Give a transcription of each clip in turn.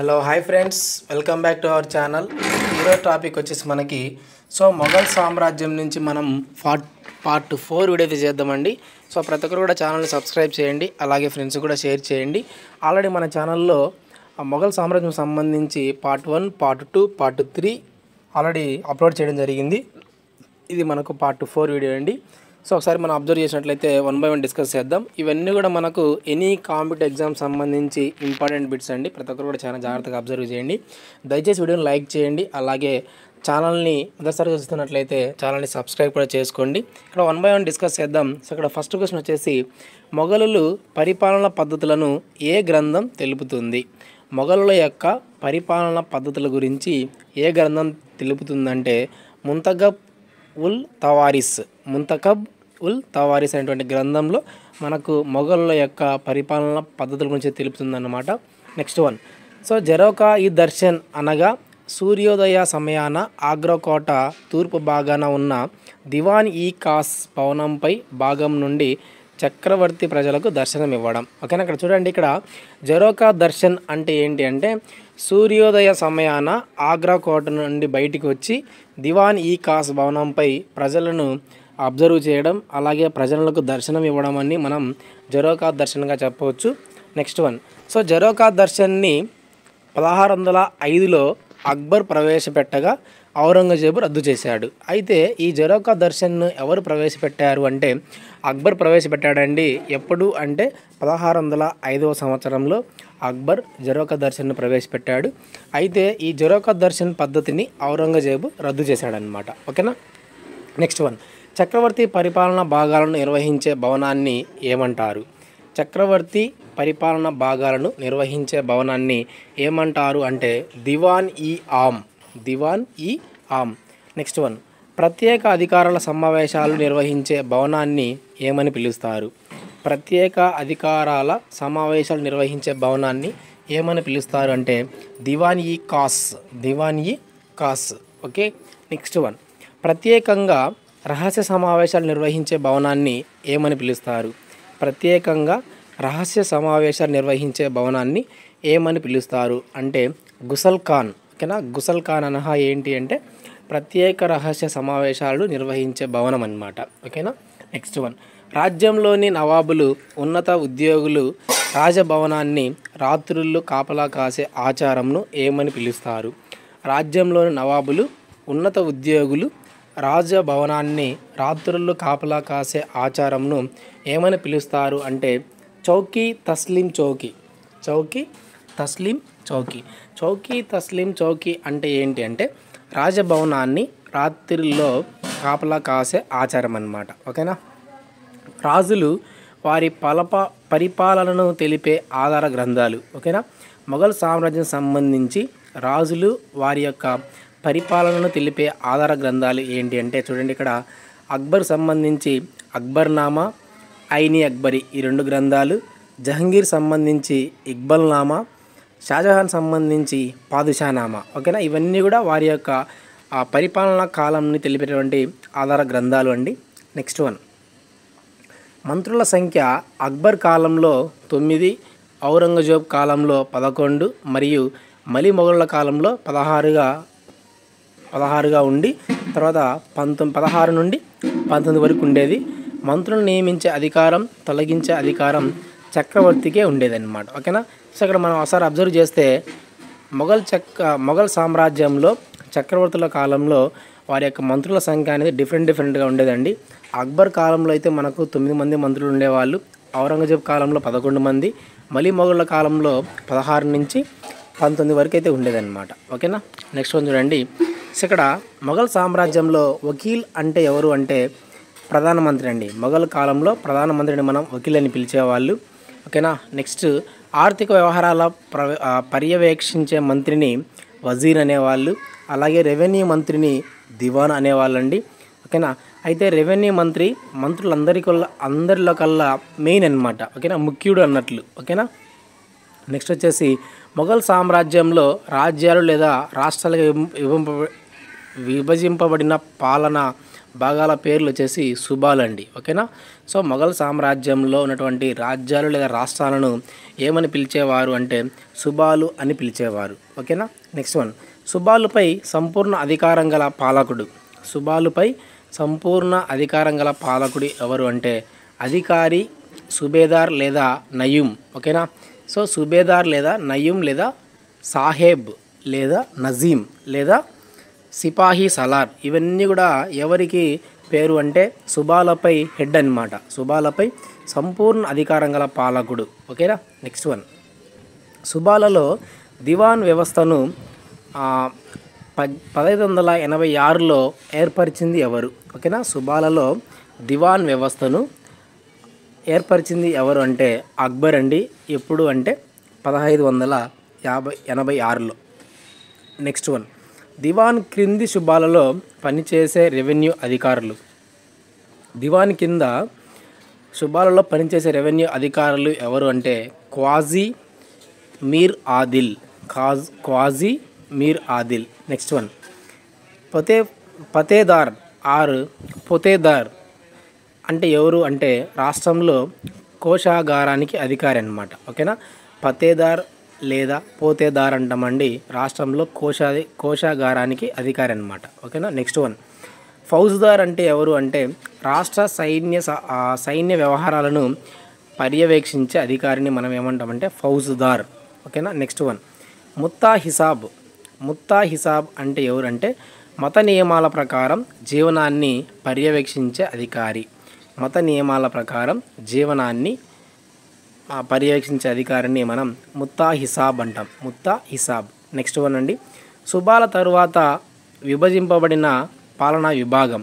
Hello hi friends, welcome back to our channel. ఈరోజు topic వచ్చేసి మనకి మొఘల్ సామ్రాజ్యం నుంచి మనం పార్ట్ 4 వీడియో చేద్దామండి. ప్రతి ఒక్కరు కూడా ఛానల్ని సబ్స్క్రైబ్ చేయండి, అలాగే ఫ్రెండ్స్ కూడా షేర్ చేయండి. ఆల్రెడీ మన ఛానల్లో మొఘల్ సామ్రాజ్యం సంబంధించి part 1, part 2, part 3 already upload చేయడం జరిగింది. ఇది మనకు పార్ట్ 4 వీడియో అండి. ఒకసారి మనం అబ్జర్వ్ చేసినట్లయితే 1 by 1 డిస్కస్ చేద్దాం. ఇవన్నీ కూడా మనకు ఎనీ కాంపిటేటివ్ ఎగ్జామ్ సంబంధించి ఇంపార్టెంట్ బిట్స్ అండి. ప్రతి ఒక్కరు కూడా చాలా జాగ్రత్తగా అబ్జర్వ్ చేయండి. దయచేసి వీడియోని లైక్ చేయండి, అలాగే ఛానల్ని మొదటిసారి చూస్తున్నట్లయితే ఛానల్ని సబ్స్క్రైబ్ కూడా చేసుకోండి. ఇక్కడ 1 by 1 డిస్కస్ చేద్దాం. ఇక్కడ ఫస్ట్ క్వశ్చన్ వచ్చేసి, మొఘలుల పరిపాలన పద్ధతులను ఏ గ్రంథం తెలుపుతుంది? మొఘలుల యొక్క పరిపాలన పద్ధతుల గురించి ఏ గ్రంథం తెలుపుతుందంటే ముంతఖబ్ ఉల్ తవారిస్ అనేటువంటి గ్రంథంలో మనకు మొఘలుల యొక్క పరిపాలన పద్ధతుల గురించి తెలుపుతుందన్నమాట. నెక్స్ట్ వన్, జరోకా ఈ దర్శన్ అనగా సూర్యోదయ సమయాన ఆగ్రా కోట తూర్పు భాగాన ఉన్న దివాన్ ఈ ఖాస్ భవనంపై భాగం నుండి చక్రవర్తి ప్రజలకు దర్శనం ఇవ్వడం. ఓకేనా, ఇక్కడ చూడండి, ఇక్కడ జరోకా దర్శన్ అంటే ఏంటి అంటే సూర్యోదయ సమయాన ఆగ్రా కోట నుండి బయటికి వచ్చి దివాన్ ఈ ఖాస్ భవనంపై ప్రజలను అబ్జర్వ్ చేయడం, అలాగే ప్రజలకు దర్శనం ఇవ్వడం అని మనం జరోకా దర్శన్గా చెప్పవచ్చు. నెక్స్ట్ వన్, జరోకా దర్శన్ని 1605లో అక్బర్ ప్రవేశపెట్టగా ఔరంగజేబు రద్దు చేశాడు. అయితే ఈ జరోకా దర్శన్ను ఎవరు ప్రవేశపెట్టారు అంటే అక్బర్ ప్రవేశపెట్టాడండి. ఎప్పుడు అంటే 1605వ సంవత్సరంలో అక్బర్ జరోకా దర్శన్ను ప్రవేశపెట్టాడు. అయితే ఈ జరోకా దర్శన్ పద్ధతిని ఔరంగజేబు రద్దు చేశాడనమాట. ఓకేనా. నెక్స్ట్ వన్, చక్రవర్తి పరిపాలన భాగాలను నిర్వహించే భవనాన్ని ఏమంటారు? చక్రవర్తి పరిపాలన భాగాలను నిర్వహించే భవనాన్ని ఏమంటారు అంటే దివాన్ ఈ ఆమ్. నెక్స్ట్ వన్, ప్రత్యేక అధికారాల సమావేశాలు నిర్వహించే భవనాన్ని ఏమని పిలుస్తారు? ప్రత్యేక అధికారాల సమావేశాలు నిర్వహించే భవనాన్ని ఏమని పిలుస్తారు అంటే దివాన్ ఈ ఖాస్. ఓకే. నెక్స్ట్ వన్, ప్రత్యేకంగా రహస్య సమావేశాలు నిర్వహించే భవనాన్ని ఏమని పిలుస్తారు? ప్రత్యేకంగా రహస్య సమావేశాలు నిర్వహించే భవనాన్ని ఏమని పిలుస్తారు అంటే గుసల్ ఖాన్. ఓకేనా, గుసల్ ఖాన్ అనహా ఏంటి అంటే ప్రత్యేక రహస్య సమావేశాలు నిర్వహించే భవనం అన్నమాట. ఓకేనా. నెక్స్ట్ వన్, రాజ్యంలోని నవాబులు, ఉన్నత ఉద్యోగులు రాజభవనాన్ని రాత్రుళ్ళు కాపలా కాసే ఆచారంను ఏమని పిలుస్తారు? రాజ్యంలోని నవాబులు, ఉన్నత ఉద్యోగులు రాజభవనాన్ని రాత్రుళ్ళు కాపలా కాసే ఆచారంను ఏమని పిలుస్తారు అంటే చౌకీ తస్లీం చౌకీ అంటే ఏంటి అంటే రాజభవనాన్ని రాత్రిలో కాపలా కాసే ఆచారం అన్నమాట. ఓకేనా. రాజులు వారి పరిపాలనను తెలిపే ఆధార గ్రంథాలు. ఓకేనా. మొఘల్ సామ్రాజ్యం సంబంధించి రాజులు వారి యొక్క పరిపాలనను తెలిపే ఆధార గ్రంథాలు ఏంటి అంటే చూడండి, ఇక్కడ అక్బర్ సంబంధించి అక్బర్నామా, ఐని అక్బరి ఈ 2 గ్రంథాలు, జహంగీర్ సంబంధించి ఇక్బల్నామా, షాజహాన్ సంబంధించి పాదుషానామా. ఓకేనా, ఇవన్నీ కూడా వారి యొక్క పరిపాలనా కాలంని తెలిపేటువంటి ఆధార గ్రంథాలు అండి. నెక్స్ట్ వన్, మంత్రుల సంఖ్య అక్బర్ కాలంలో 9, ఔరంగజేబ్ కాలంలో 11 మరియు మలి మొఘలుల కాలంలో 16గా ఉండి తర్వాత 16 నుండి 19 వరకు ఉండేది. మంత్రులను నియమించే అధికారం, తొలగించే అధికారం చక్రవర్తికే ఉండేదన్నమాట. ఓకేనా. ఇక్కడ మనం ఒకసారి అబ్జర్వ్ చేస్తే మొఘల్ సామ్రాజ్యంలో చక్రవర్తుల కాలంలో వారి యొక్క మంత్రుల సంఖ్య అనేది డిఫరెంట్గా ఉండేదండి. అక్బర్ కాలంలో అయితే మనకు 9 మంది మంత్రులు ఉండేవాళ్ళు, ఔరంగజేబ్ కాలంలో 11 మంది, మలి మొఘలుల కాలంలో 16 నుంచి 19 వరకు అయితే ఉండేదన్నమాట. ఓకేనా. నెక్స్ట్ వన్ చూడండి, ఇక్కడ మొఘల్ సామ్రాజ్యంలో వకీల్ అంటే ఎవరు అంటే ప్రధానమంత్రి అండి. మొఘల్ కాలంలో ప్రధానమంత్రిని మనం వకీల్ అని పిలిచేవాళ్ళు. ఓకేనా. నెక్స్ట్, ఆర్థిక వ్యవహారాల పర్యవేక్షించే మంత్రిని వజీర్ అనేవాళ్ళు, అలాగే రెవెన్యూ మంత్రిని దివాన్ అనేవాళ్ళండి. ఓకేనా. అయితే రెవెన్యూ అందరిలో కల్లా మెయిన్ అన్నమాట. ఓకేనా, ముఖ్యుడు అన్నట్లు. ఓకేనా. నెక్స్ట్ వచ్చేసి మొఘల్ సామ్రాజ్యంలో రాజ్యాలు లేదా రాష్ట్రాలుగా విభజింపబడిన పాలన భాగాల పేర్లు వచ్చేసి సుబాలు అండి. ఓకేనా. సో మొఘల్ సామ్రాజ్యంలో ఉన్నటువంటి రాజ్యాలు లేదా రాష్ట్రాలను ఏమని పిలిచేవారు అంటే సుబాలు అని పిలిచేవారు. ఓకేనా. నెక్స్ట్ వన్, సుబాలుపై సంపూర్ణ అధికారం గల పాలకుడు. సుబాలుపై సంపూర్ణ అధికారం గల పాలకుడు ఎవరు అంటే అధికారి, సుబేదార్ లేదా నయూం. ఓకేనా. సో సుబేదార్ లేదా నయూం లేదా సాహెబ్ లేదా నజీం లేదా సిపాహీ సలార్ ఇవన్నీ కూడా ఎవరికి పేరు అంటే సుబాలపై హెడ్ అన్నమాట. సుబాలపై సంపూర్ణ అధికారం గల పాలకుడు. ఓకేనా. నెక్స్ట్ వన్, సుబాలలో దివాన్ వ్యవస్థను 1586లో ఏర్పరిచింది ఎవరు? ఓకేనా. సుబాలలో దివాన్ వ్యవస్థను ఏర్పరిచింది ఎవరు అంటే అక్బర్ అండి. ఎప్పుడు అంటే 1586లో. నెక్స్ట్ వన్, దివాన్ క్రింది సుబాలలో పనిచేసే రెవెన్యూ అధికారులు. దివాన్ కింద సుబాలలో పనిచేసే రెవెన్యూ అధికారులు ఎవరు అంటే క్వాజీ మీర్ ఆదిల్. క్వాజీ మీర్ ఆదిల్. నెక్స్ట్ వన్, పతేదార్ ఆర్ పొతేదార్ అంటే ఎవరు అంటే రాష్ట్రంలో కోశాగారానికి అధికారి అన్నమాట. ఓకేనా. పతేదార్ లేదా పోతేదార్ అంటామండి. రాష్ట్రంలో కోశాగారానికి అధికారి అన్నమాట. ఓకేనా. నెక్స్ట్ వన్, ఫౌజ్దార్ అంటే ఎవరు అంటే రాష్ట్ర సైన్య వ్యవహారాలను పర్యవేక్షించే అధికారిని మనం ఏమంటామంటే ఫౌజ్దార్. ఓకేనా. నెక్స్ట్ వన్, ముత్తా హిసాబ్ అంటే ఎవరంటే మత నియమాల ప్రకారం జీవనాన్ని పర్యవేక్షించే అధికారి. మత నియమాల ప్రకారం జీవనాన్ని పర్యవేక్షించే అధికారిని మనం ముత్తా హిసాబ్ అంటాం. ముత్తా హిసాబ్. నెక్స్ట్ వన్ అండి, సుబాల తరువాత విభజింపబడిన పాలనా విభాగం.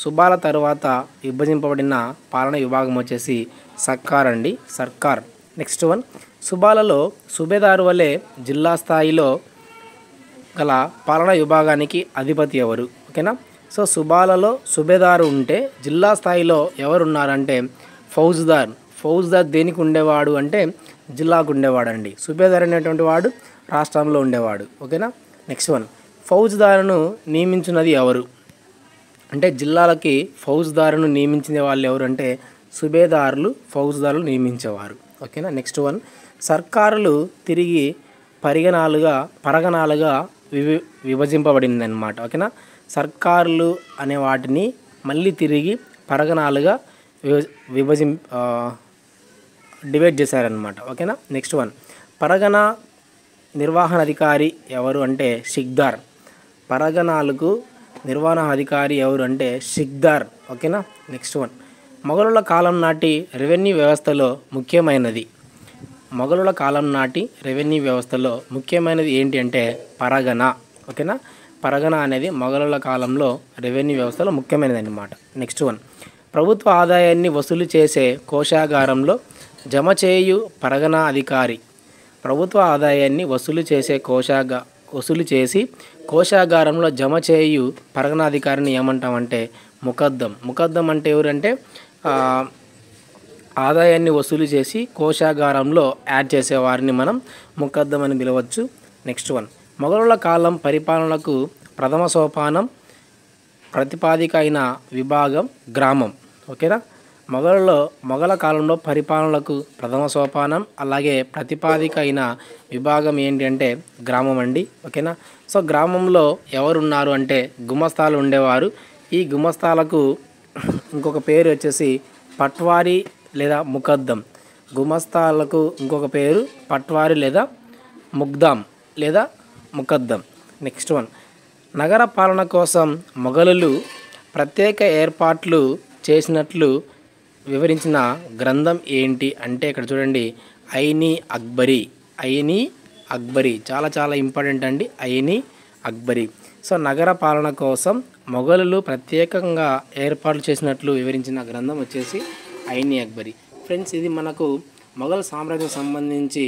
సుబాల తరువాత విభజింపబడిన పాలనా విభాగం వచ్చేసి సర్కార్ అండి. సర్కార్. నెక్స్ట్ వన్, సుబాలలో సుబేదారు వలె జిల్లా స్థాయిలో గల పాలనా విభాగానికి అధిపతి ఎవరు? ఓకేనా. సో సుబాలలో సుబేదారు ఉంటే జిల్లా స్థాయిలో ఎవరు ఉన్నారంటే ఫౌజ్దార్. ఫౌజ్దార్ దేనికి ఉండేవాడు అంటే జిల్లాకు ఉండేవాడు అండి. సుబేదార్ అనేటువంటి వాడు రాష్ట్రంలో ఉండేవాడు. ఓకేనా. నెక్స్ట్ వన్, ఫౌజ్దారును నియమించినది ఎవరు అంటే జిల్లాలకి ఫౌజ్దారును నియమించిన వాళ్ళు ఎవరు అంటే సుబేదారులు ఫౌజ్దారులు నియమించేవారు. ఓకేనా. నెక్స్ట్ వన్, సర్కారులు తిరిగి పరగణాలుగా విభజింపబడింది అన్నమాట. ఓకేనా. సర్కారులు అనే వాటిని మళ్ళీ తిరిగి పరగణాలుగా డివైడ్ చేశారనమాట. ఓకేనా. నెక్స్ట్ వన్, పరగణ నిర్వహణాధికారి ఎవరు అంటే సిక్దార్. పరగణాలకు నిర్వహణాధికారి ఎవరు అంటే సిక్దార్. ఓకేనా. నెక్స్ట్ వన్, మొఘలుల కాలం నాటి రెవెన్యూ వ్యవస్థలో ముఖ్యమైనది. మొఘలుల కాలం నాటి రెవెన్యూ వ్యవస్థలో ముఖ్యమైనది ఏంటి అంటే పరగణ. ఓకేనా. పరగణ అనేది మొఘలుల కాలంలో రెవెన్యూ వ్యవస్థలో ముఖ్యమైనది అన్నమాట. నెక్స్ట్ వన్, ప్రభుత్వ ఆదాయాన్ని వసూలు చేసే కోశాగారంలో జమ చేయు పరగణ అధికారి. ప్రభుత్వ ఆదాయాన్ని వసూలు చేసి కోశాగారంలో జమ చేయు పరగణాధికారిని ఏమంటామంటే ముకద్దం. ముకద్దం అంటే ఎవరంటే ఆదాయాన్ని వసూలు చేసి కోశాగారంలో యాడ్ చేసేవారిని మనం ముకద్దం అని పిలవచ్చు. నెక్స్ట్ వన్, మొఘలుల కాలం పరిపాలనకు ప్రథమ సోపానం ప్రతిపాదిక అయిన విభాగం గ్రామం. ఓకేనా. మొఘల కాలంలో పరిపాలనలకు ప్రథమ సోపానం అలాగే ప్రతిపాదిక అయిన విభాగం ఏంటి అంటే గ్రామం అండి. ఓకేనా. సో గ్రామంలో ఎవరున్నారు అంటే గుమస్తాలు ఉండేవారు. ఈ గుమస్తాలకు ఇంకొక పేరు వచ్చేసి పట్వారీ లేదా ముకద్దం. గుమస్తాలకు ఇంకొక పేరు పట్వారీ లేదా ముగ్దాం లేదా ముకద్దం. నెక్స్ట్ వన్, నగర పాలన కోసం మొఘలులు ప్రత్యేక ఏర్పాట్లు చేసినట్లు వివరించిన గ్రంథం ఏంటి అంటే ఇక్కడ చూడండి ఐనీ అక్బరీ చాలా చాలా ఇంపార్టెంట్ అండి. ఐనీ అక్బరీ. సో నగర పాలన కోసం మొఘలులు ప్రత్యేకంగా ఏర్పాట్లు చేసినట్లు వివరించిన గ్రంథం వచ్చేసి ఐనీ అక్బరీ. ఫ్రెండ్స్, ఇది మనకు మొఘల్ సామ్రాజ్యం సంబంధించి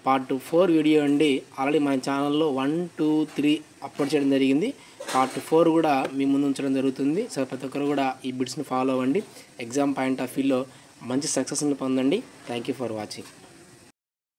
పార్ట్ 4 వీడియో అండి. ఆల్రెడీ మన ఛానల్లో 1, 2, 3 అప్లోడ్ చేయడం జరిగింది. పార్ట్ 4 కూడా మీ ముందు ఉంచడం జరుగుతుంది. సో ప్రతి ఒక్కరు కూడా ఈ బిట్స్ని ఫాలో అవ్వండి. ఎగ్జామ్ పాయింట్ ఆఫ్ వ్యూలో మంచి సక్సెస్ని పొందండి. Thank you for watching.